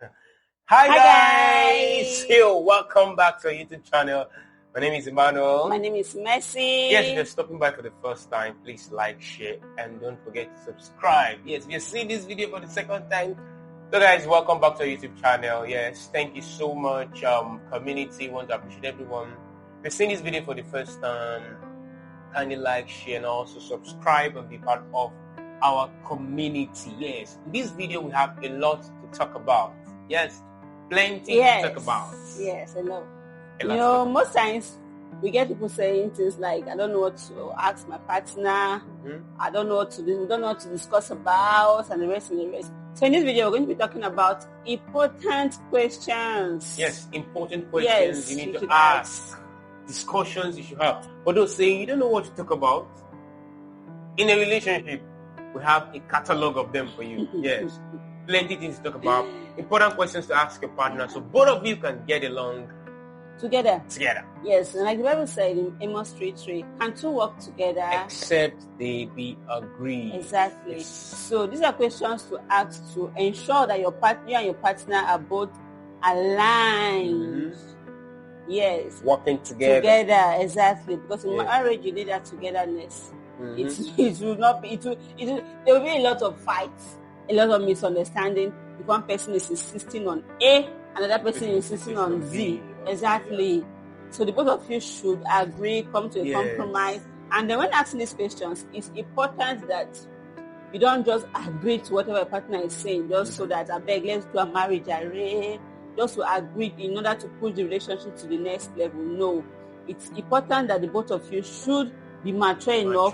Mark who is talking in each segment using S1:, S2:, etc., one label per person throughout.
S1: Hi guys! Yo, welcome back to our YouTube channel. My name is Emmanuel.
S2: My name is Mercy.
S1: Yes, if you're stopping by for the first time, please like, share, and don't forget to subscribe. Yes, if you're seeing this video for the second time, so guys, welcome back to our YouTube channel. Yes, thank you so much, community. Want to appreciate everyone. If you're seeing this video for the first time, kindly like, share, and also subscribe and be part of our community. Yes, in this video we have a lot to talk about. Yes, plenty to talk about.
S2: Yes, I know. You know, most times we get people saying things like, I don't know what to ask my partner, I don't know what to do, we don't know what to discuss about, and the rest and the rest. So in this video, we're going to be talking about important questions.
S1: Yes, important questions you need to ask, discussions you should have. For those saying you don't know what to talk about, in a relationship, we have a catalog of them for you. Yes, plenty things to talk about, important questions to ask your partner, so both of you can get along
S2: together.
S1: Yes,
S2: and like the Bible said in Amos 3:3, can two work together
S1: except they be agreed?
S2: Exactly.
S1: Yes.
S2: So these are questions to ask to ensure that you and your partner are both aligned. Yes,
S1: working together.
S2: Exactly, because in marriage you need that togetherness. It will not be. There will be a lot of fights, a lot of misunderstanding. If one person is insisting on A, another person is insisting on Z. Exactly. So the both of you should agree, come to a compromise. And then when asking these questions, it's important that you don't just agree to whatever your partner is saying, just so that I beg, let's do a marriage array, just to agree in order to push the relationship to the next level. No. It's important that the both of you should be mature enough.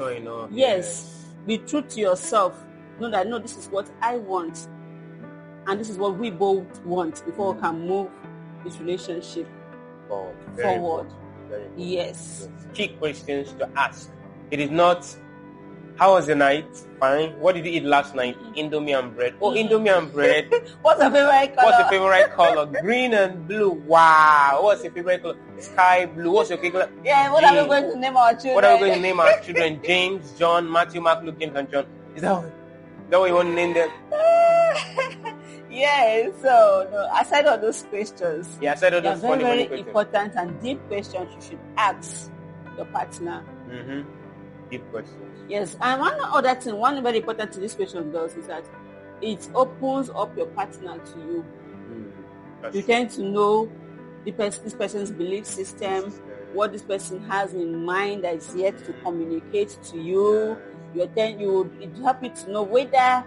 S2: Yes. Be true to yourself. Know that, no, this is what I want. And this is what we both want before we can move this relationship forward. Yes.
S1: Key questions to ask. It is not, how was your night? Fine. What did you eat last night? Indomie and bread. Oh, Indomie and bread.
S2: What's your favorite color?
S1: What's your favorite color? Green and blue. Wow. What's your favorite color? Sky blue. What's your favorite color?
S2: Yeah, what are we going to name our children?
S1: What are we going to name our children? James, John, Matthew, Mark, Luke, James, and John. Is that what you want to name them?
S2: Yeah, so no, aside all those questions,
S1: aside all those
S2: very important and deep questions you should ask your partner.
S1: Deep questions.
S2: Yes, and one very important thing this question does is that it opens up your partner to you. You tend to know this person's belief system, what this person has in mind that is yet to communicate to you. It help you to know whether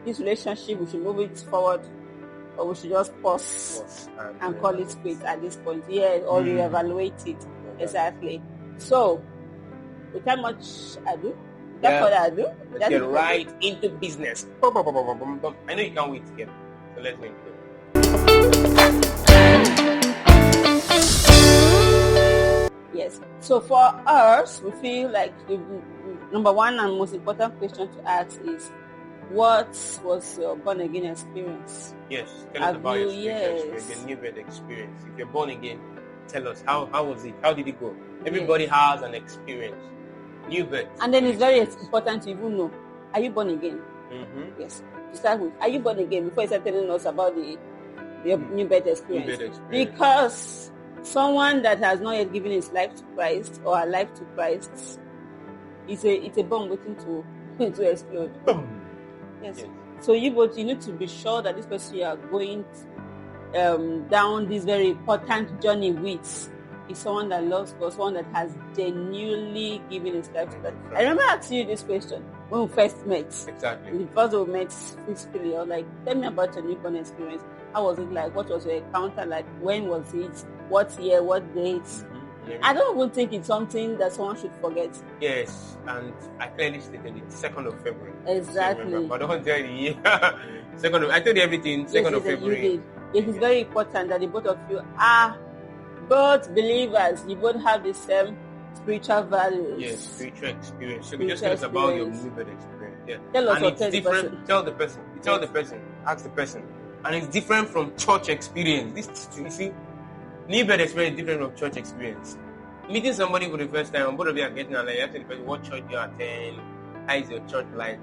S2: this relationship, we should move it forward or we should just pause and call it quits at this point. Or reevaluate it. Exactly. So, without much ado,
S1: let's get right into business. I know you can't wait to get it, so let's go into it.
S2: Yes. So for us, we feel like the number one and most important question to ask is, what was your born again experience?
S1: Yes, tell us about your experience, your new birth experience. If you're born again, tell us how was it? How did it go? Everybody has an experience. New birth.
S2: And then it's very important to even know, are you born again? Yes. To start with, are you born again before you start telling us about the new birth experience? Because someone that has not yet given his life to Christ or her life to Christ, it's a bomb waiting to explode. Yes. So you need to be sure that this person you are going down this very important journey with is someone that loves God, someone that has genuinely given his life to God. I remember asking you this question when we first met.
S1: Exactly.
S2: The first we met physically, I was like, tell me about your newborn experience. How was it like? What was your encounter like? When was it? What year? What date? I don't even think it's something that someone should forget.
S1: Yes, and I clearly stated it, 2nd of February.
S2: Exactly.
S1: But don't tell the year. I told you everything, 2nd of February.
S2: It is very important that the both of you are both believers. You both have the same spiritual values.
S1: Yes, spiritual experience. So we just tell us about your new birth experience. Yeah.
S2: Tell us
S1: and it's different. Tell the person. Tell the person. Ask the person. And it's different from church experience. You see, new birth experience is different from church experience. Meeting somebody for the first time, and both of you are getting along, you ask the person, what church you attend, how is your church like?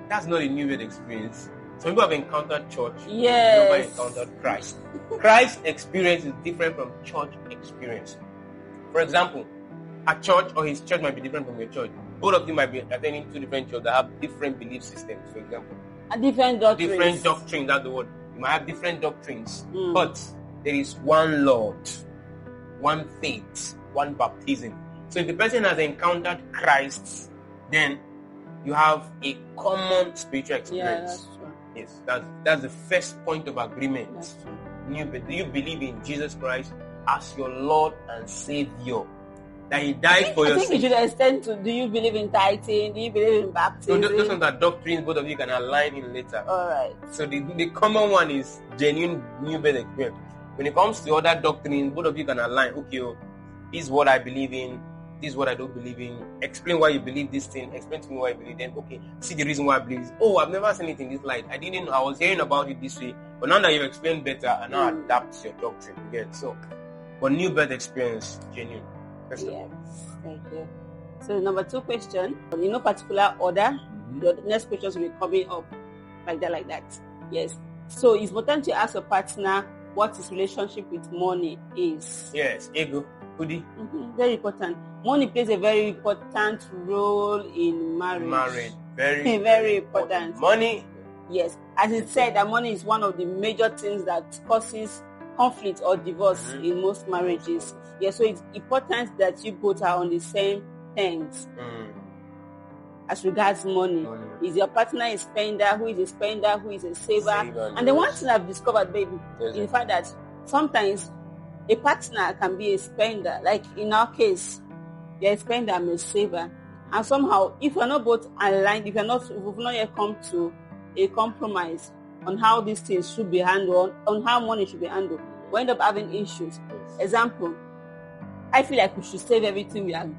S1: That's not a new birth experience. Some people have encountered church.
S2: Yes.
S1: Never encountered Christ. Christ's experience is different from church experience. For example, a church or his church might be different from your church. Both of you might be attending two different churches that have different belief systems, for example.
S2: And different doctrines.
S1: Different doctrines, that's the word. You might have different doctrines. But there is one Lord, one faith, one baptism. So if the person has encountered Christ, then you have a common spiritual experience.
S2: Yeah, that's true.
S1: Yes, that's the first point of agreement.
S2: That's true.
S1: Do you believe in Jesus Christ as your Lord and Savior? That He died for your
S2: sins? I think
S1: sins.
S2: we should extend to, do you believe in tithing? Do you believe in baptism?
S1: So those are doctrines both of you can align in later.
S2: Alright.
S1: So the common one is genuine new birth experience. When it comes to other doctrines, both of you can align. Okay, this is what I believe in. This is what I don't believe in. Explain why you believe this thing. Explain to me why you believe it. Okay, see the reason why I believe this. Oh, I've never seen it in this light. I was hearing about it this way. But now that you've explained better, I now adapt your doctrine again. So, but new birth experience, genuine.
S2: Yes, thank you. So number 2 question, in no particular order, the next questions will be coming up like that. Yes. So it's important to ask your partner what his relationship with money is.
S1: Yes, ego, goodie.
S2: Very important. Money plays a very important role in marriage.
S1: Very,
S2: very important.
S1: Money.
S2: Yes. As it said, that money is one of the major things that causes conflict or divorce in most marriages. Yes, so it's important that you both are on the same terms as regards money. Is your partner a spender? Who is a spender? Who is a saver? And the one thing I've discovered, baby, is the fact that sometimes a partner can be a spender. Like in our case, you're a spender, I'm a saver. And somehow, if you're not both aligned, if we've not yet come to a compromise on how these things should be handled, on how money should be handled, we end up having issues. Example, I feel like we should save everything we have.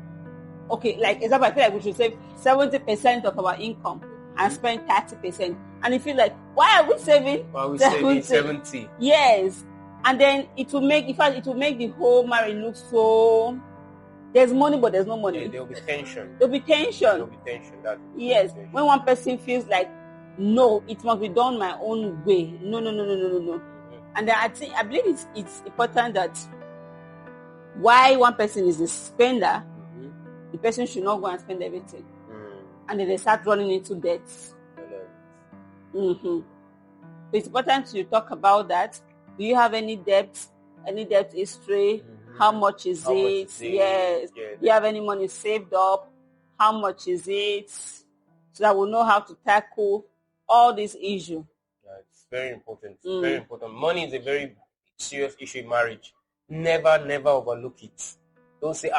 S2: Okay, like example, I feel like we should save 70% of our income and spend 30%. And you feel like, why are we saving?
S1: Why are we saving 70?
S2: Yes. And then it will make the whole marriage look so, there's money but there's no money.
S1: Yeah, there will be tension.
S2: Yes. When one person feels like, no, it must be done my own way. No. And then I believe it's important that why one person is a spender, the person should not go and spend everything. And then they start running into debts. So it's important to talk about that. Do you have any debt history? How much is it? Yes. Do you have any money saved up? How much is it? So that we'll know how to tackle all these issues.
S1: It's very important. Very important. Money is a very serious issue in marriage. Never overlook it. Don't say,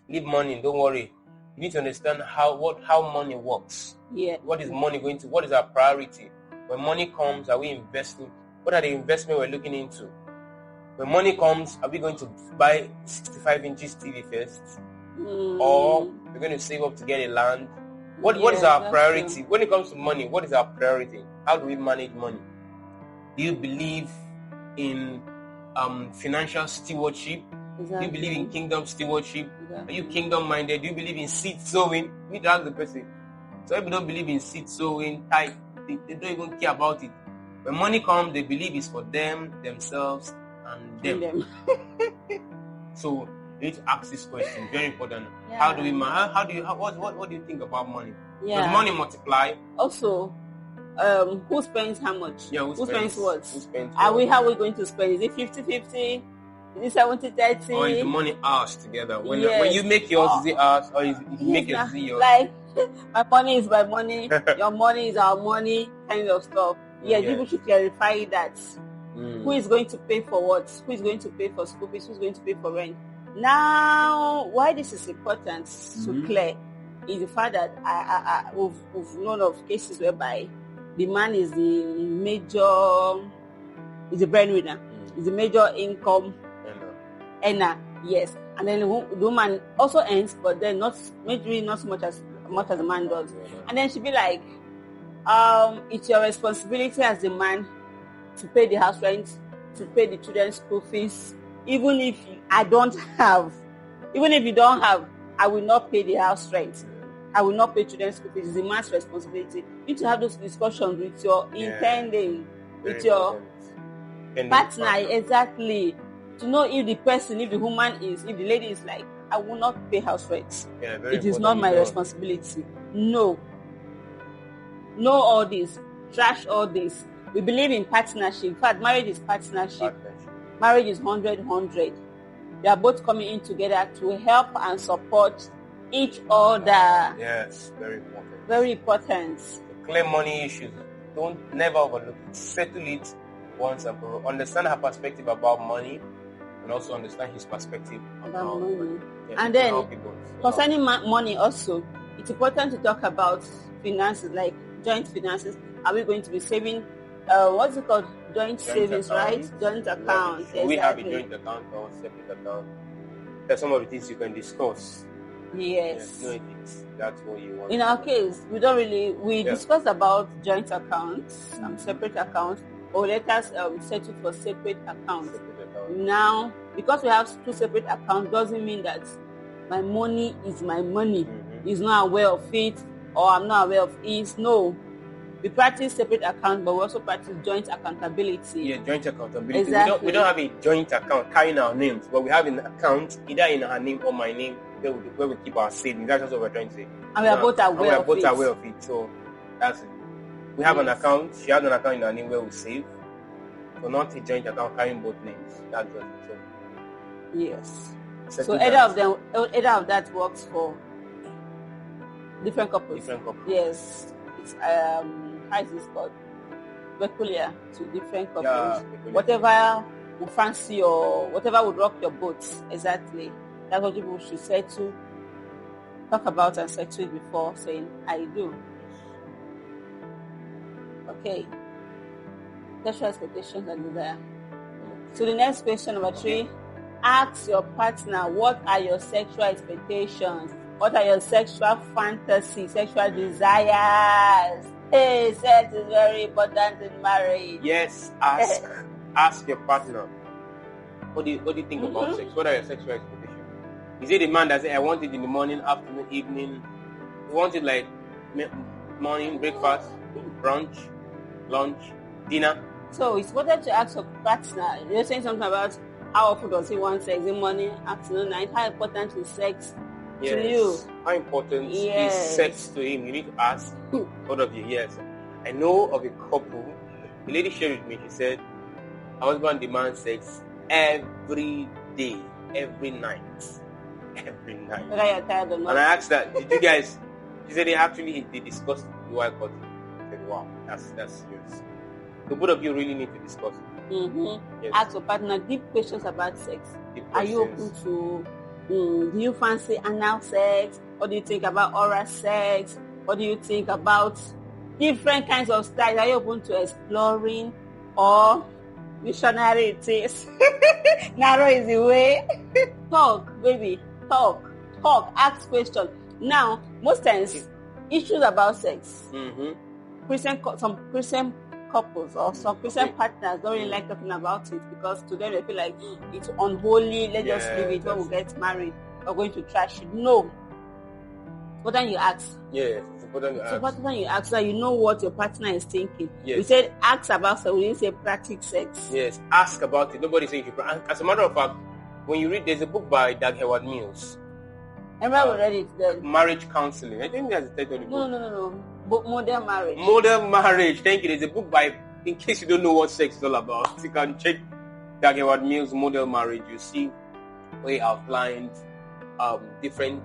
S1: leave money, don't worry. You need to understand how money works.
S2: Yeah.
S1: What is our priority? When money comes, are we investing? What are the investments we're looking into? When money comes, are we going to buy 65 inches TV first? Or we're going to save up to get a land? What is our priority? True. When it comes to money, what is our priority? How do we manage money? Do you believe in financial stewardship?
S2: Exactly.
S1: Do you believe in kingdom stewardship?
S2: Exactly.
S1: Are you kingdom minded? Do you believe in seed sowing? You need to ask the person. So if you don't believe in seed sowing, tithe, they don't even care about it. When money comes, they believe it's for them, themselves, and them. So you need to ask this question. Very important.
S2: Yeah.
S1: How do we what do you think about money?
S2: Yeah.
S1: Does money multiply?
S2: Also, who spends how much?
S1: Yeah,
S2: who spends what?
S1: Who spends
S2: how
S1: what?
S2: are we going to spend? Is it 50-50? Is it 70-30?
S1: Or is the money ours together? When you make yours, is it ours? Or is you make yours, is it yours?
S2: Like, my money is my money, your money is our money, kind of stuff. Yeah, people should clarify that. Who is going to pay for what? Who is going to pay for school fees? Who is going to pay for rent? Now, why this is important to clear is the fact that we've known of cases whereby the man is the breadwinner, is the major income earner, yes. And then the woman also earns, but then not so much as the man does. And then she'd be like, it's your responsibility as the man to pay the house rent, to pay the children's school fees. Even if you don't have, I will not pay the house rent. I will not pay children's school fees. It's the man's responsibility. You need to have those discussions with your intending, with your partner, exactly. To know if the person, if the woman is, if the lady is like, I will not pay house rent. It is not my responsibility. No. Know all this. Trash all this. We believe in partnership. In fact, marriage is partnership. Marriage is 100-100. They are both coming in together to help and support each other.
S1: Yes, very important.
S2: Very important.
S1: To clear money issues. Never overlook it. Settle it once and for all. Understand her perspective about money, and also understand his perspective about money.
S2: Yeah, and then, concerning money also, it's important to talk about finances, like joint finances. Are we going to be saving, what's it called? Joint savings, account, right? Joint account. Exactly.
S1: We have a joint account or separate account. There's some of the things you can discuss.
S2: Yes.
S1: No, that's what you want.
S2: In our case, we discussed about joint accounts, separate accounts, or let us settle for separate accounts. Now, because we have two separate accounts, doesn't mean that my money is my money. He's not aware of it, or I'm not aware of it. No. We practice separate accounts, but we also practice joint accountability. Yeah,
S1: joint accountability.
S2: Exactly.
S1: We don't have a joint account carrying our names, but we have an account either in her name or my name where we keep our savings. That's what we're trying to say.
S2: And we are both aware
S1: of it. So that's it. We have an account. She has an account in her name where we save. So not a joint account carrying both names. That's just it. So,
S2: yes. So either of that works for different couples. Yes. It's how is this called? Peculiar to different couples. Whatever would fancy or whatever would rock your boat. Exactly. That's what people should talk about and settle before saying I do. Okay. Sexual expectations and desire. So the next question, number 3, ask your partner, what are your sexual expectations? What are your sexual fantasies, sexual desires? Hey, sex is very important in marriage.
S1: Yes, ask your partner. What do you think about sex? What are your sexual expectations? Is it the man that says, I want it in the morning, afternoon, evening? You want it like morning, breakfast, brunch, lunch, dinner?
S2: So it's important to ask your partner. You're saying something about how often does he want sex, in morning, afternoon, night? How important is sex to you?
S1: How important is sex to him? You need to ask both of you. Yes. I know of a couple, the lady shared with me, she said, her husband demands sex every day, every night. Every night.
S2: Whether you're tired or not.
S1: And I asked that, did you guys, she said they discussed the wife got it. I said, wow, that's serious. So both of you really need to discuss it.
S2: Yes. Ask your partner deep questions about sex. Are you open to, do you fancy anal sex? What do you think about oral sex? What do you think about different kinds of styles? Are you open to exploring? Or missionary it is? Narrow is the way. Talk, baby. Talk. Ask questions. Now, most times, issues about sex, some Christian couples or some Christian partners don't really like talking about it because to them they feel like it's unholy. Let's just leave it when we get married. We're going to trash it. No. But then you ask.
S1: Yeah, it's important to ask.
S2: So then you ask so you know what your partner is thinking.
S1: Yes.
S2: We said ask about sex. We didn't say practice sex.
S1: Yes, ask about it. Nobody saying you should. As a matter of fact, when you read, there's a book by Doug Howard Mills.
S2: Remember we read it then.
S1: Marriage Counseling. I think that's the title of the book.
S2: No. Book Modern Marriage.
S1: Modern Marriage. Thank you. There's a book by, in case you don't know what sex is all about, you can check Doug Howard Mills' Modern Marriage. You see where he outlined different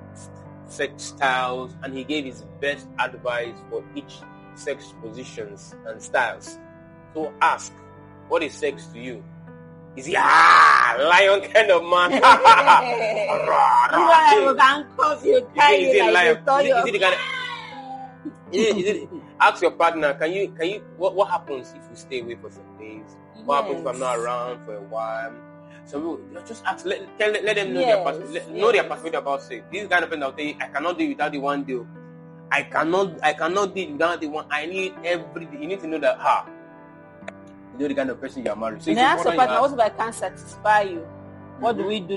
S1: sex styles, and he gave his best advice for each sex positions and styles. So ask, what is sex to you? Is he lion kind of man? Ask your partner, can you what happens if we stay away for some days? What happens if I'm not around for a while? So just ask, let them know their perspective about sex. This kind of person will tell you, I cannot do it without the one deal. I cannot do it without the one. I need every day. You need to know that you know the kind of person you are married. So
S2: ask your partner, what if I can't satisfy you? What do we do?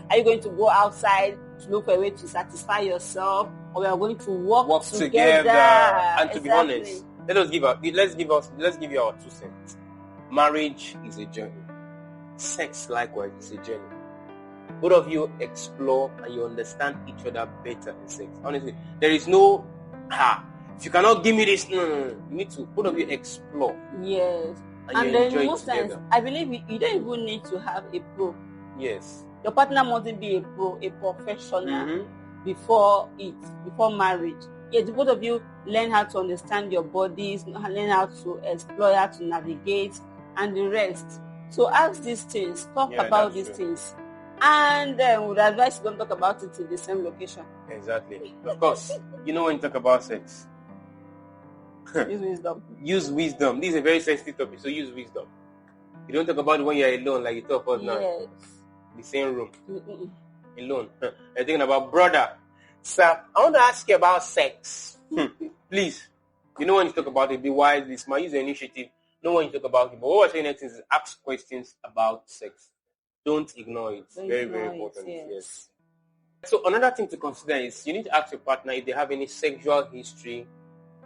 S2: Are you going to go outside to look for a way to satisfy yourself, or we are going to work
S1: together. And to be
S2: Exactly.
S1: honest, let's give you our 2 cents. Marriage is a journey. Sex likewise is a journey. Both of you explore and you understand each other better in sex. Honestly, there is no if you cannot give me this, no. You need to both of you explore.
S2: Yes.
S1: And
S2: then most times, I believe you don't even need to have a pro.
S1: Yes.
S2: Your partner mustn't be a pro, a professional before marriage. Yes, both of you learn how to understand your bodies, learn how to explore, how to navigate, and the rest. So ask these things, talk about these things, and would advise you don't talk about it in the same location.
S1: Exactly. Of course, when you talk about sex,
S2: use wisdom.
S1: Use wisdom. This is a very sensitive topic, so use wisdom. You don't talk about it when you're alone, like you talk about now.
S2: Yes.
S1: The same room. Alone. You're thinking about brother. Sir, I want to ask you about sex. Please. When you talk about it, be wise, be smart, use the initiative. Know when you talk about it. But what we're saying next is ask questions about sex. Don't ignore it. Very, very important. Yes. So another thing to consider is you need to ask your partner if they have any sexual history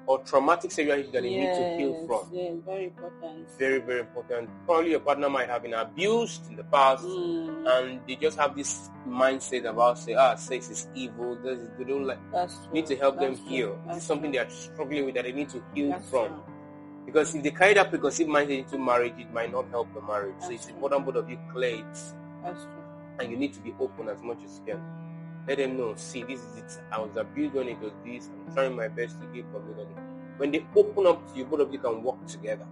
S1: or traumatic sexual history that they need to heal from.
S2: Yes, very important.
S1: Very, very important. Probably your partner might have been abused in the past and they just have this mindset about sex is evil. They don't like. You need to help them heal. This is something they are struggling with that they need to heal from.
S2: True.
S1: Because if they carry that preconceived mindset into marriage, it might not help the marriage. So it's important both of you clear it.
S2: That's true.
S1: And you need to be open as much as you can. Let them know, see, this is it. I was abused when it was this. I'm trying my best to give community. When they open up to you, both of you can work together.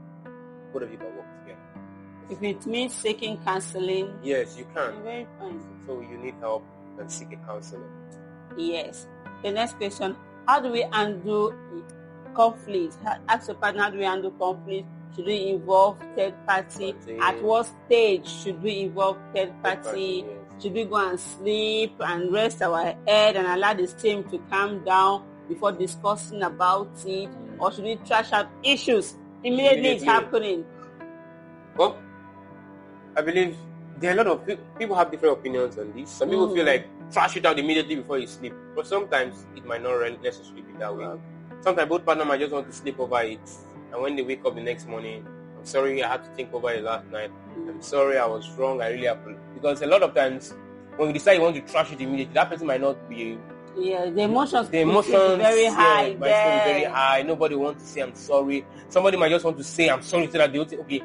S1: Both of you can work together.
S2: If it means seeking counseling,
S1: yes, you can.
S2: Very fine.
S1: So you need help and seek a counselor.
S2: Yes. The next question: how do we handle conflict? Ask your partner, how do we handle conflict? Should we involve third party? At what stage should we involve third party? Yes. Should we go and sleep and rest our head and allow the steam to calm down before discussing about it? Or should we trash out issues immediately it's happening?
S1: Well, I believe there are a lot of people have different opinions on this. Some people feel like trash it out immediately before you sleep. But sometimes it might not necessarily be that way. Sometimes both partners might just want to sleep over it. And when they wake up the next morning, I'm sorry I had to think over it last night. I'm sorry I was wrong. I really apologize. Because a lot of times when you decide you want to trash it immediately, that person might not be...
S2: Yeah, the emotions
S1: very high. Might be very high. Nobody wants to say I'm sorry. Somebody might just want to say I'm sorry so that they'll say, okay,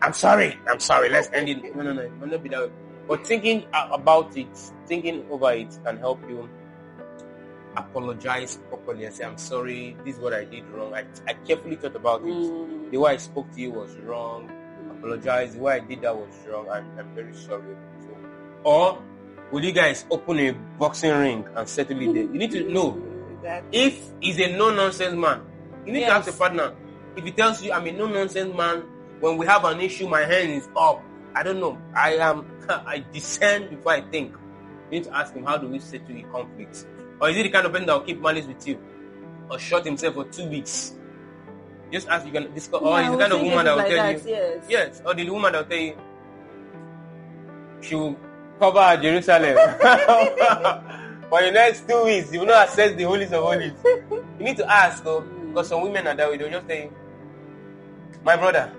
S1: I'm sorry, let's end it. No, it might not be that way. But thinking about it, thinking over it can help you apologize properly and say, I'm sorry, this is what I did wrong. I carefully thought about it. The way I spoke to you was wrong. Apologize. The way I did that was wrong. I'm very sorry. So, or will you guys open a boxing ring and settle it there? You need to know if he's a no-nonsense man. You need to ask your partner. If he tells you I'm a no-nonsense man, when we have an issue, my hand is up. I don't know. I discern before I think. You need to ask him, how do we settle the conflict? Or is he the kind of person that will keep malice with you? Or shut himself for 2 weeks? Just ask, you can discuss. Or is the kind of woman that will tell you. Yes. Or the woman that will tell you, she will cover Jerusalem. For the next 2 weeks, you will not access the holies of holies. You need to ask, because some women are that way. They'll just say, my brother,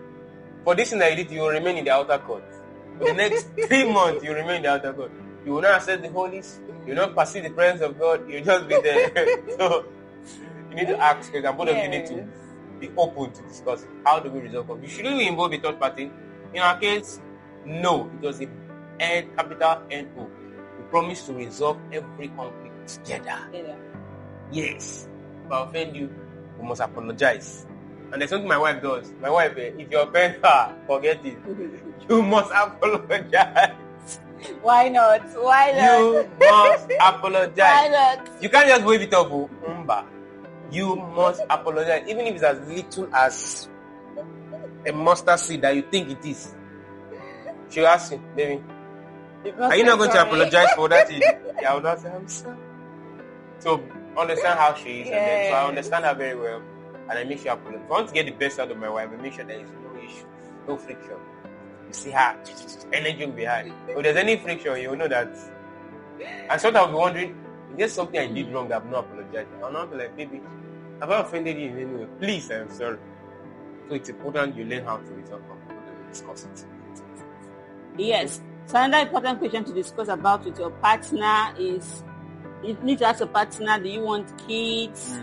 S1: for this thing that you did, you will remain in the outer court. For the next 3 months, you remain in the outer court. You will not access the holies. You will not perceive the presence of God. You'll just be there. So, you need to ask, and both of you need to be open to discuss how do we resolve conflict. Shouldn't we involve a third party? In our case, no. It was a capital N-O. We promise to resolve every conflict together. Yes. If I offend you, we must apologize. And there's something my wife does. My wife, if you offend her, forget it. You must apologize.
S2: Why not?
S1: You must apologize.
S2: Why not?
S1: You can't just wave it off. You must apologize. Even if it's as little as a mustard seed that you think it is. She'll ask you, baby, are you not going to apologize for that? Yeah, I would not say, I'm sorry. So understand how she is. And then, so I understand her very well. And I make sure I apologize. If I want to get the best out of my wife, I make sure there is no issue, no friction. You see her, energy will be high. If there's any friction, you will know that. And sometimes I'll be wondering, If there's something I did wrong that I've not apologized, I'll not be like, baby, have I offended you in any way? Please, I am sorry. So it's important you learn how to resolve conflict and discuss it.
S2: Yes. So another important question to discuss about with your partner is, you need to ask your partner, do you want kids?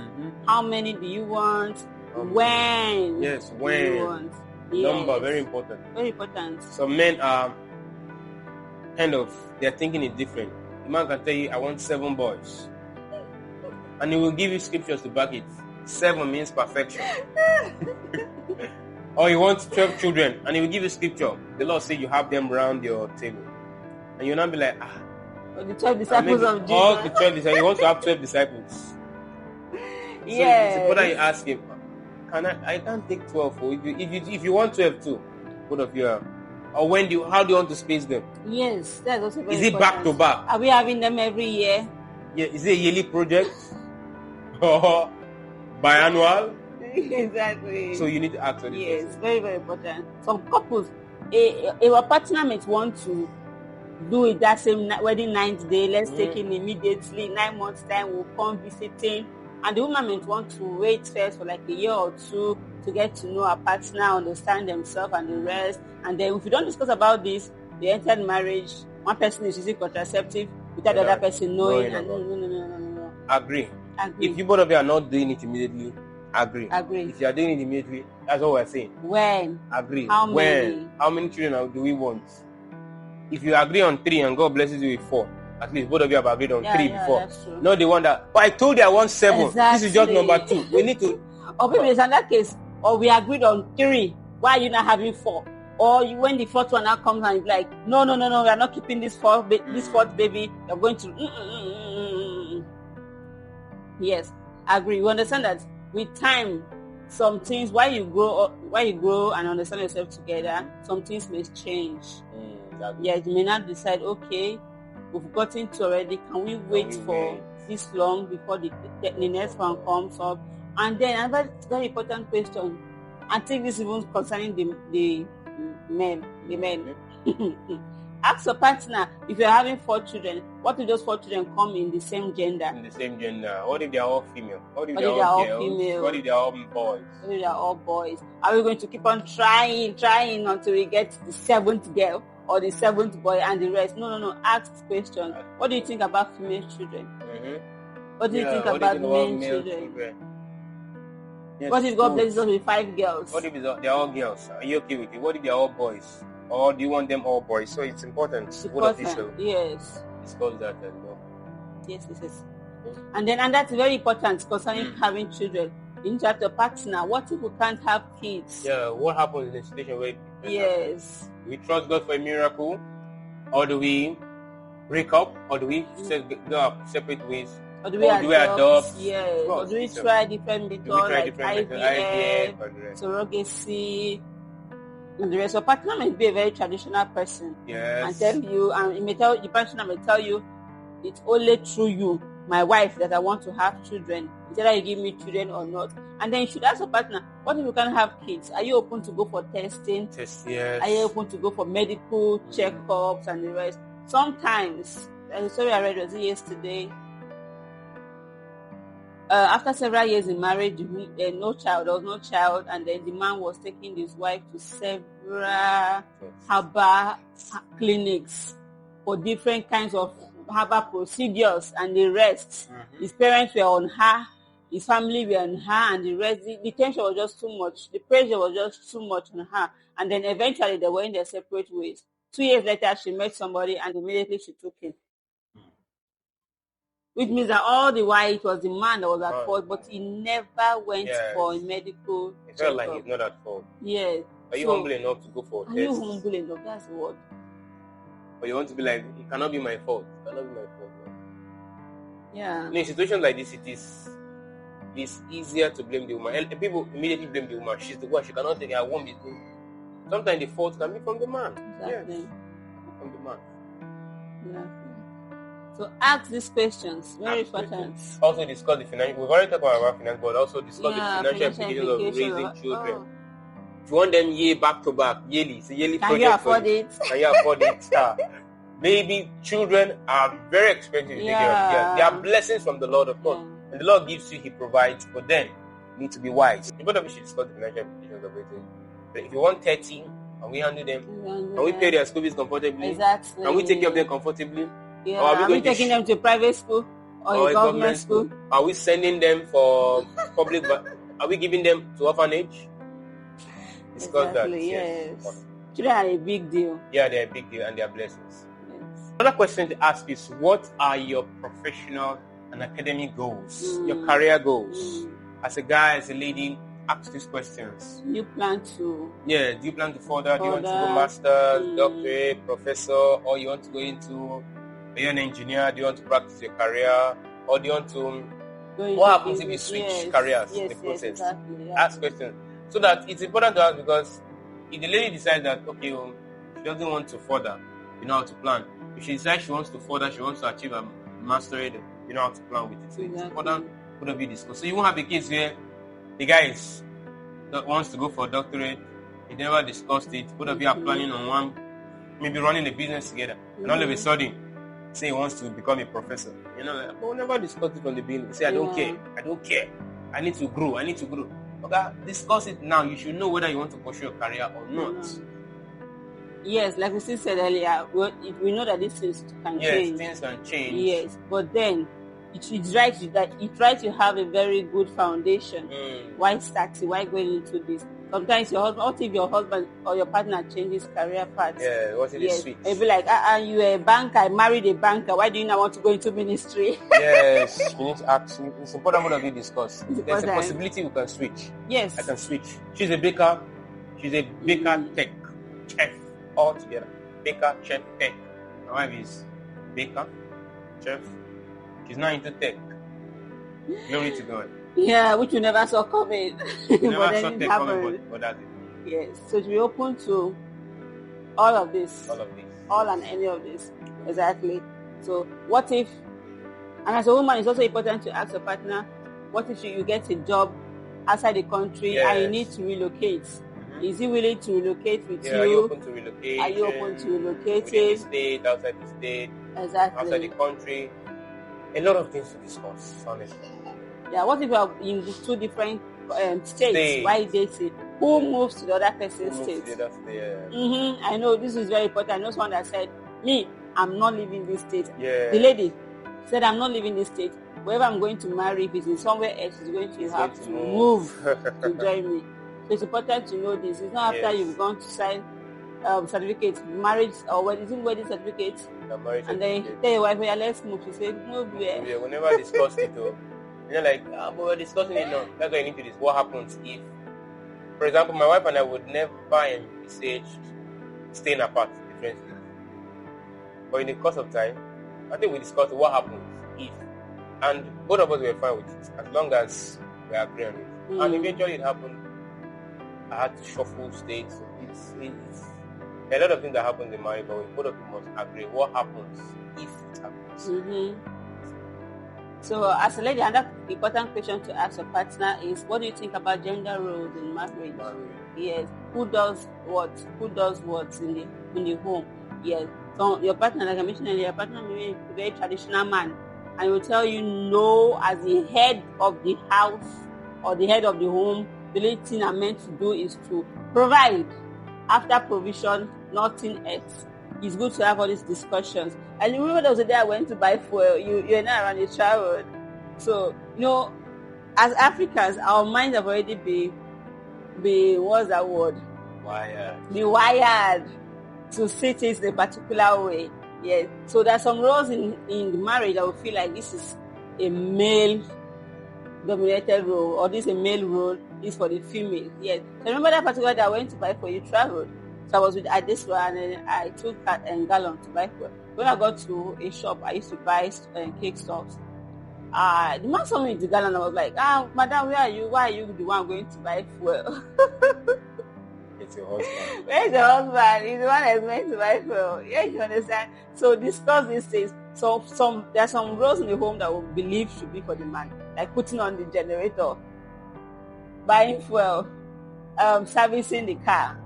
S2: How many do you want? When?
S1: Yes,
S2: do
S1: when.
S2: you want?
S1: Number,
S2: Yes.
S1: very important.
S2: Very important.
S1: Some men are they're thinking it different. The man can tell you, I want 7 boys. And he will give you scriptures to back it. 7 means perfection. Or he wants 12 children, and he will give you scripture. The Lord says you have them around your table. And you'll not be like,
S2: Or the 12 disciples of Jesus.
S1: All the 12 disciples. You want to have 12 disciples.
S2: Yes.
S1: So it's important you ask him, I can't take 12. Or if you want 12 too, both of you are. Or how do you want to space them?
S2: Yes, that's also very
S1: important. Is it
S2: important.
S1: back to back?
S2: Are we having them every year?
S1: Yeah, is it a yearly project? Or biannual?
S2: Exactly.
S1: So you need to ask for this.
S2: Yes, very, very important. Some couples, a partner may want to do it that same wedding 9th day. Let's take it immediately. 9 months time, we'll come visiting. And the woman may want to wait first for like a year or two to get to know her partner, understand themselves and the rest. And then if you don't discuss about this, they entered marriage, one person is using contraceptive without the other person knowing. And no.
S1: Agree. If you both of you are not doing it immediately, agree. If you are doing it immediately, that's what we're saying.
S2: When?
S1: Agree.
S2: How many?
S1: When? How many children do we want? If you agree on 3 and God blesses you with 4, at least both of you have agreed on 3 before.
S2: That's true.
S1: Not the one that, but I told you I want 7.
S2: Exactly.
S1: This is just number 2. We need to.
S2: Or maybe it's in that case, or we agreed on 3. Why are you not having 4? Or when the 4th one now comes and it's like, no, we are not keeping this 4th baby. You're going to. Yes, agree. We understand that with time, some things, while you grow and understand yourself together, some things may change. Yes, you may not decide, okay, we've gotten to already, can we wait for this long before the next one comes up? And then another very important question, I think this is even concerning the men. Ask your partner, if you're having 4 children, what if those 4 children come in the same gender?
S1: What if they're all female? What if
S2: they're all girls? Female?
S1: What if they're all boys?
S2: What if they're all boys? Are we going to keep on trying until we get the 7th girl or the 7th boy and the rest? No. Ask question. What do you think about female children? What do you think about male children? Yes, what if God blesses us with 5 girls?
S1: What if they're all girls? Are you okay with it? What if they're all boys? Or do you want them all boys? So it's important.
S2: Yes.
S1: Discuss that as well.
S2: Yes. And that's very important concerning having children. You need to have your partner. What if we can't have kids?
S1: Yeah, what happens in a situation where
S2: yes.
S1: Do we trust God for a miracle? Or do we break up? Or do we go up separate ways?
S2: Or do we adopt?
S1: Yes.
S2: Or do we try different methods like IVF, surrogacy, and the rest? Your partner may be a very traditional person.
S1: Yes.
S2: And tell you, and the partner may tell you, it's only through you, my wife, that I want to have children. It's either you give me children or not. And then you should ask your partner, what if you can't have kids? Are you open to go for testing?
S1: Yes.
S2: Are you open to go for medical checkups and the rest? Sometimes, the story I read was yesterday. After several years in marriage, there was no child, and then the man was taking his wife to several herbal clinics for different kinds of herbal procedures and the rest. His parents were on her, his family were on her, and the rest. The tension was just too much. The pressure was just too much on her. And then eventually they were in their separate ways. 2 years later, she met somebody, and immediately she took him. Which means that all the while it was the man that was at fault, but he never went for a medical
S1: check-up. It felt like he's not at fault.
S2: Yes.
S1: Are you humble enough to go for a test?
S2: Are you humble enough? That's the word.
S1: Or you want to be like, it cannot be my fault. It cannot be my fault. No.
S2: Yeah.
S1: In situations like this, it's easier to blame the woman. And people immediately blame the woman. She's the one. She cannot take it. I won't be doing. Sometimes the fault can be from the man.
S2: Exactly.
S1: Yes. From the man.
S2: Yeah. So ask these questions. Very important.
S1: Also discuss the financial. We've already talked about finance, but also discuss the financial implications of raising children. If you want them back to back, yearly, it's a yearly project.
S2: Can you afford it?
S1: Can you afford it? Maybe children are very expensive to take care of. Yeah, they are blessings from the Lord, of course. When the Lord gives you, He provides. But then, you need to be wise. Both of you should discuss the financial implications of it. But if you want 30, can we handle them? Can we pay their school fees comfortably?
S2: Exactly.
S1: Can we take care of them comfortably?
S2: Yeah. Or are we taking them to private school or a government school?
S1: Are we sending them for public? Are we giving them to orphanage? Discuss that.
S2: Yes. Children are a big deal.
S1: Yeah, they're a big deal and they are blessings. Yes. Another question to ask is, what are your professional and academic goals? Your career goals? As a guy, as a lady, ask these questions.
S2: Do you plan to?
S1: Yeah, do you plan to further? Do you want to go master's, doctorate, professor, or you want to go into be an engineer? Do you want to practice your career, or do you want to? What happens if you switch careers in the process?
S2: Exactly,
S1: ask questions, so that it's important to ask, because if the lady decides that she doesn't want to further, you know how to plan. If she decides she wants to further, she wants to achieve a masterate, you know how to plan with it. So it's important to be discussed. So you won't have a case where the guy wants to go for a doctorate, he never discussed it. Both of you are planning on one, maybe running a business together, and all of a sudden, say he wants to become a professor. But we never discussed it from the beginning. Say, I don't care. I need to grow. Okay, discuss it now. You should know whether you want to pursue your career or not.
S2: Yes, like we said earlier, we know that these things can change.
S1: Yes, things can change.
S2: Yes, but then it's right to have a very good foundation. Why starting? Why going into this? Sometimes what if your husband or your partner changes career paths?
S1: Yeah, what if they switch?
S2: Maybe like, you're a banker, I married a banker, why do you not want to go into ministry?
S1: Yes, you need to ask. It's important what we discuss. There's a possibility we can switch.
S2: Yes.
S1: I can switch. She's a baker. She's a baker tech chef all together. Baker, chef, tech. My wife is baker, chef. She's not into tech. Glory to God.
S2: Yeah, which you never saw coming.
S1: But then it happened. But that's it.
S2: Yes, so to be open to all of this. All and any of this. Exactly. So what if, and as a woman, it's also important to ask your partner, what if you get a job outside the country and you need to relocate? Is he willing to relocate with you?
S1: Are you open to relocate?
S2: Are you open to relocating?
S1: Within the state, outside the state, outside the country. A lot of things to discuss, honestly.
S2: Yeah, what if you are in two different states? Why dating? Who moves to the other person's state? I know this is very important. I know someone that said, me, I'm not leaving this state.
S1: Yeah.
S2: The lady said, I'm not leaving this state. Wherever I'm going to marry, if it's in somewhere else, she's going to have to move to join me. So it's important to know this. It's not after you've gone to sign certificate, marriage or wedding certificate, and then tell your wife, yeah, let's move. She said, move where?
S1: Yeah, we never discussed it though. Like, but we're discussing it now. That's why I need to discuss what happens if, for example, my wife and I would never envisage staying apart in different states. But in the course of time, I think we discussed what happens if, and both of us were fine with it, as long as we agree on it. And eventually it happened. I had to shuffle states. So it's a lot of things that happen in marriage, but both of you must agree what happens if it happens.
S2: So as a lady, another important question to ask your partner is, what do you think about gender roles in marriage? Yes. Who does what? Who does what in the home? Yes. So your partner, like I mentioned earlier, your partner may be a very traditional man, and he will tell you no as the head of the house or the head of the home. The only thing I'm meant to do is to provide. After provision, nothing else. It's good to have all these discussions. And you remember there was a day I went to buy fuel. You're not around, you traveled. So, as Africans, our minds have already been what's that word?
S1: Wired.
S2: Be wired to see things in a particular way. Yes. So there are some roles in the marriage that will feel like this is a male dominated role, or this is a male role, this for the female. Yes. So remember that particular day I went to buy fuel, you traveled. So I was with Adeswa, and then I took a gallon to buy fuel. When I got to a shop, I used to buy cake stuffs. The man saw me with the gallon. I was like, madam, where are you? Why are you the one going to buy fuel?
S1: It's your husband.
S2: Where's your husband? He's the one that's going to buy fuel. Yeah, you understand? So discuss these things. So there are some roles in the home that we believe should be for the man, like putting on the generator, buying fuel, servicing the car,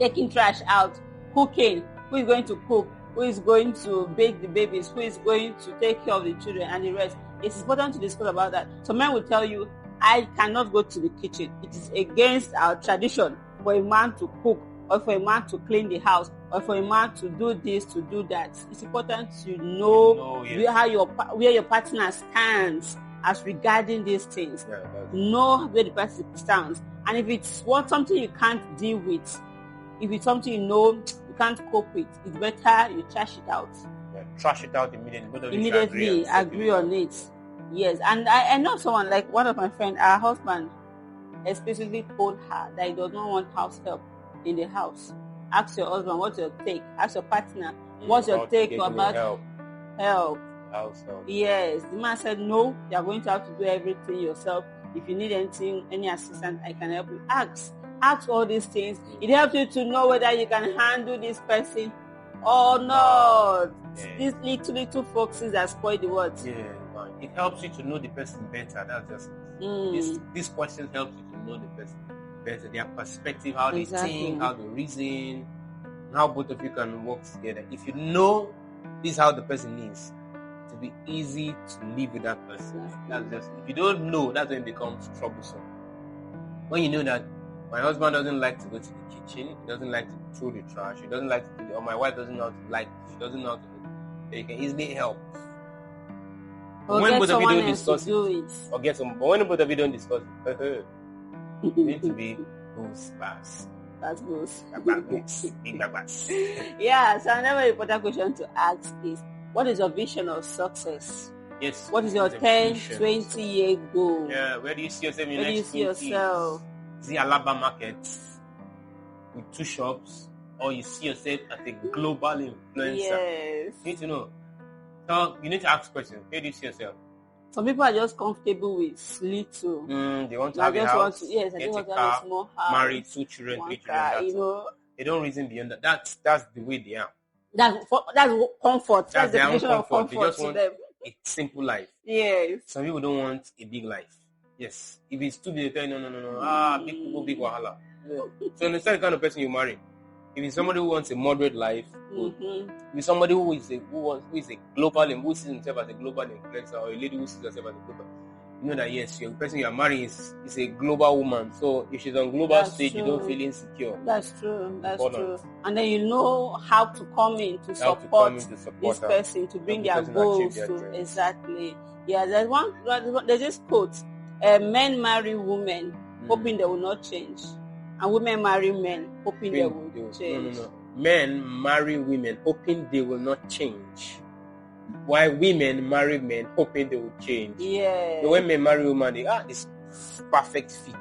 S2: taking trash out, cooking, who is going to cook, who is going to bake the babies, who is going to take care of the children and the rest. It's important to discuss about that. Some men will tell you, I cannot go to the kitchen. It is against our tradition for a man to cook, or for a man to clean the house, or for a man to do this, to do that. It's important to know where your partner stands as regarding these things.
S1: Yeah,
S2: know where the person stands. And if it's something you can't deal with, if it's something you can't cope with, it's better you trash it out.
S1: Yeah, trash it out immediately. Both of you
S2: Immediately agree on it. Yes. And I know someone, like one of my friends, her husband explicitly told her that he does not want house help in the house. Ask your husband, what's your take? Ask your partner, what's your take about help?
S1: House help.
S2: Yes. The man said, no, you are going to have to do everything yourself. If you need anything, any assistance, I can help you. Ask all these things. It helps you to know whether you can handle this person or not.
S1: Yeah.
S2: These little foxes that spoil the words.
S1: Yeah, it helps you to know the person better. That's just this question helps you to know the person better, their perspective, how they think, how they reason, how both of you can work together. If you know this is how the person is, to be easy to live with that person. That's just, if you don't know, that's when it becomes troublesome. When you know that my husband doesn't like to go to the kitchen, he doesn't like to throw the trash, he doesn't like to do, or my wife doesn't know how to she doesn't know how to do, then you can easily help.
S2: Or
S1: when
S2: get
S1: both of you
S2: someone
S1: don't
S2: else
S1: discuss
S2: to do it.
S1: or get some, but when both of you don't discuss it, you need to be goes fast.
S2: That's good.
S1: Yeah.
S2: So another important question to ask is, what is your vision of success?
S1: Yes.
S2: What is your 10, 20-year goal?
S1: Yeah, where do you see yourself in the
S2: Where do you
S1: next
S2: see
S1: 20
S2: yourself?
S1: Is it Alaba market with 2 shops, or you see yourself as a global influencer?
S2: Yes.
S1: You need to know. So you need to ask questions. Where do you see yourself?
S2: Some people are just comfortable with little.
S1: They want to have a house,
S2: they want to have a small house,
S1: marry 2 children, 3 children. They don't reason beyond that. That's the way they are.
S2: That's comfort. That's the
S1: their own
S2: definition of comfort.
S1: They just want
S2: them.
S1: a simple life.
S2: Yes.
S1: Some people don't want a big life. Yes. If it's too big, they tell you, no. Big people, big wahala. So understand the kind of person you marry. If it's somebody who wants a moderate life, good. If it's somebody who is a global, who sees himself as a global influencer, or a lady who sees herself as a global, you know that yes, the person you are marrying is a global woman. So if she's on global stage, you don't feel insecure.
S2: That's true. And then you know how to come in to support this person, to bring their goals to exactly. Yeah, there's this quote: men marry women hoping they will not change, and women marry men hoping they will change.
S1: No. Men marry women hoping they will not change, while women marry men hoping they will change.
S2: Yeah.
S1: So when men marry women, they this perfect fit.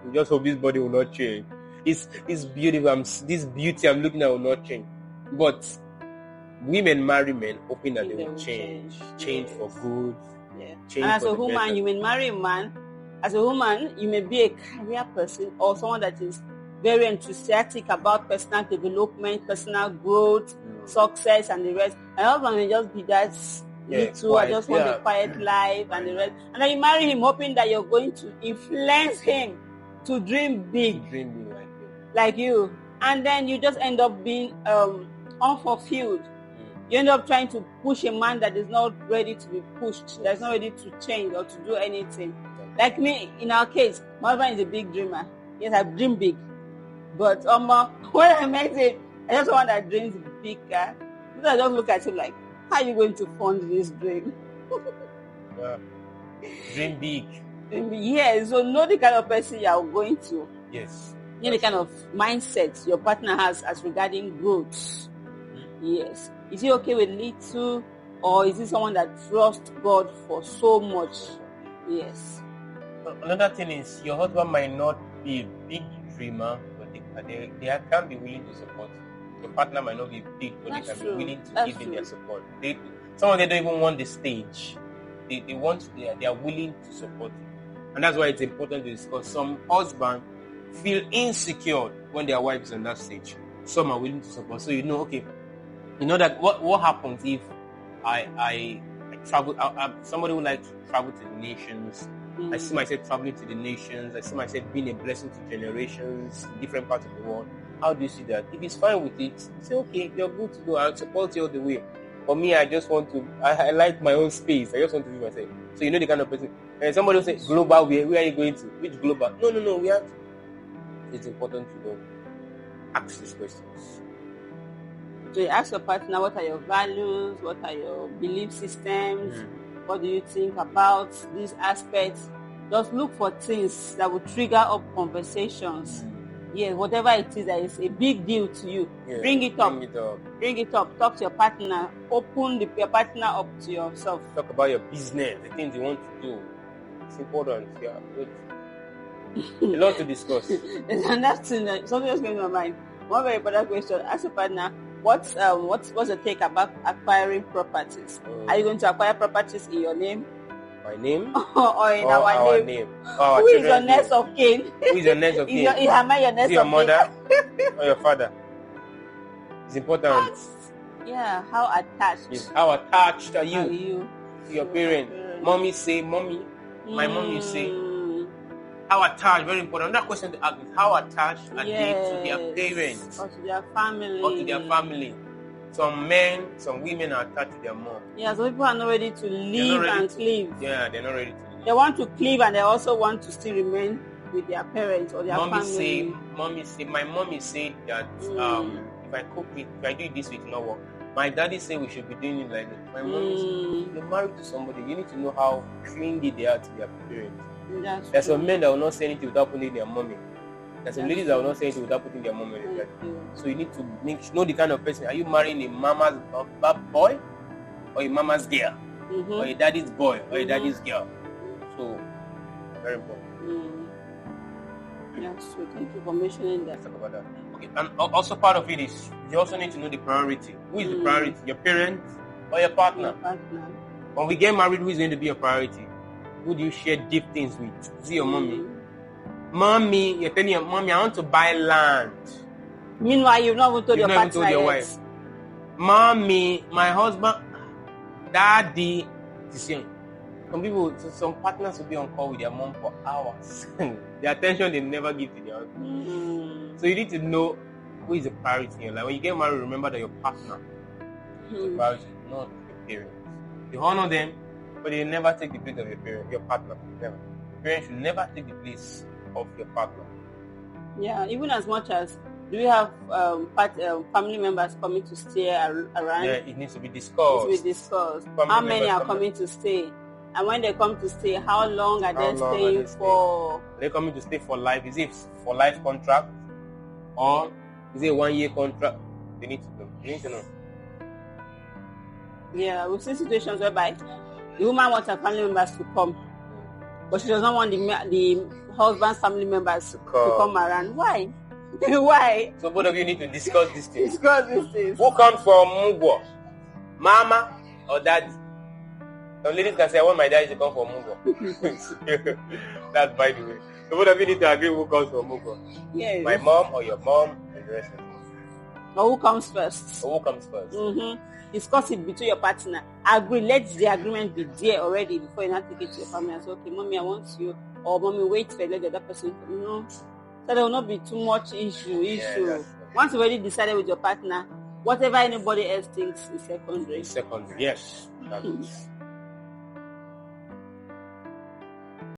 S1: We just hope this body will not change. It's beautiful. This beauty I'm looking at will not change. But women marry men hoping that they will change for good.
S2: Yeah. And as a woman, you may marry a man. As a woman, you may be a career person or someone that is very enthusiastic about personal development, personal growth, success, and the rest. My husband may just be that little, I just want a quiet life and the rest. And then you marry him hoping that you're going to influence him to dream big. Like you. And then you just end up being unfulfilled. You end up trying to push a man that is not ready to be pushed, that's not ready to change or to do anything. Like me, in our case, my husband is a big dreamer. Yes, I dream big. But when I met him, I just want that dreams bigger. So I just look at him like, how are you going to fund this dream?
S1: Dream big.
S2: Yes, so know the kind of person you are going to.
S1: Yes.
S2: Know the kind of mindset your partner has as regarding growth. Yes. Is he okay with little, or is he someone that trusts God for so much? Yes.
S1: Another thing is, your husband might not be a big dreamer, but they can be willing to support. Your partner might not be big, but they can be willing to give in their support. Some of them don't even want the stage. They are willing to support you. And that's why it's important to discuss. Some husbands feel insecure when their wife is on that stage. Some are willing to support. So you know that what happens if I travel. Somebody would like to travel to the nations. I see myself traveling to the nations. I see myself being a blessing to generations in different parts of the world. How do you see that? If he's fine with it, say, okay, you're good to go. I'll support you all the way. For me, I just want to, I like my own space. I just want to be myself. So you know the kind of person. And somebody will say, global, where are you going to? Which global? No, we have to. It's important to know. Ask these questions.
S2: So you ask your partner, what are your values? What are your belief systems? What do you think about these aspects? Just look for things that will trigger up conversations. Yes, whatever it is that is a big deal to you, bring it up. Talk to your partner. Open your partner up to yourself.
S1: Talk about your business, the things you want to do. It's important. Yeah, good. A lot to discuss.
S2: And something else going to my mind. One very important question. Ask your partner, what's the take about acquiring properties? Are you going to acquire properties in your name?
S1: My name?
S2: or in our name? Who is your next of kin?
S1: Who is your next of kin?
S2: Am I your next of kin? Is
S1: your mother or your father? It's important.
S2: How attached?
S1: Yes. How attached are you to your parent? Mommy say, mommy. My mommy say. How attached? Very important. Another question to ask is how attached are they to their parents?
S2: Or to their family.
S1: Some men, some women are attached to their mom.
S2: Yeah, some people are not ready to leave and cleave.
S1: Yeah, they're not ready to leave.
S2: They want to cleave and they also want to still remain with their parents or their family.
S1: My mommy said that if I do it this way, it will not work. My daddy said we should be doing it like this. My mommy said, you're married to somebody, you need to know how clingy they are to their parents. There's some men that will not say anything without putting their mommy. There's some ladies that will not say anything without putting their mom in it. So you need to know the kind of person. Are you marrying a mama's boy or a mama's girl? Or a daddy's boy or a daddy's girl? So, very important.
S2: That's true. Thank you for mentioning that.
S1: Let's talk about that. Okay, and also part of it is you also need to know the priority. Who is the priority? Your parents or your partner? When we get married, who is going to be your priority? Who do you share deep things with? Is it your mommy? Mommy, you're telling your mommy, I want to buy land.
S2: Meanwhile, you've not even told your partner
S1: told your wife. Mommy, my husband, daddy, some partners will be on call with their mom for hours. The attention they never give to their husband. So you need to know who is the priority in your life. When you get married, remember that your partner is the priority, not your parents. You honor them, but they never take the place of your partner. Never. Your parents should never take the place of your partner.
S2: Yeah, even as much as do we have family members coming to stay around?
S1: Yeah, it needs to be discussed.
S2: How many are coming to stay? And when they come to stay, how long are they staying for?
S1: Are they coming to stay for life? Is it for life contract? Or is it a 1-year contract? They need to know.
S2: Yeah, we've seen situations whereby the woman wants her family members to come, but she does not want the husband's family members to come around. Why? Why?
S1: So both of you need to discuss these things.
S2: Who
S1: comes from Mugo? Mama or daddy? Some ladies can say, I want my daddy to come from Mugo. That's by the way. So both of you need to agree who comes from Mugo.
S2: Yes.
S1: My mom or your mom and the rest of them.
S2: Or who comes first? Discuss it between your partner. Agree. Let the agreement be there already before you not take it to your family and say, okay, mommy, I want you. Or mommy, wait for let the other person. So there will not be too much issue. Once you've already decided with your partner, whatever anybody else thinks is secondary.
S1: Yes. That is.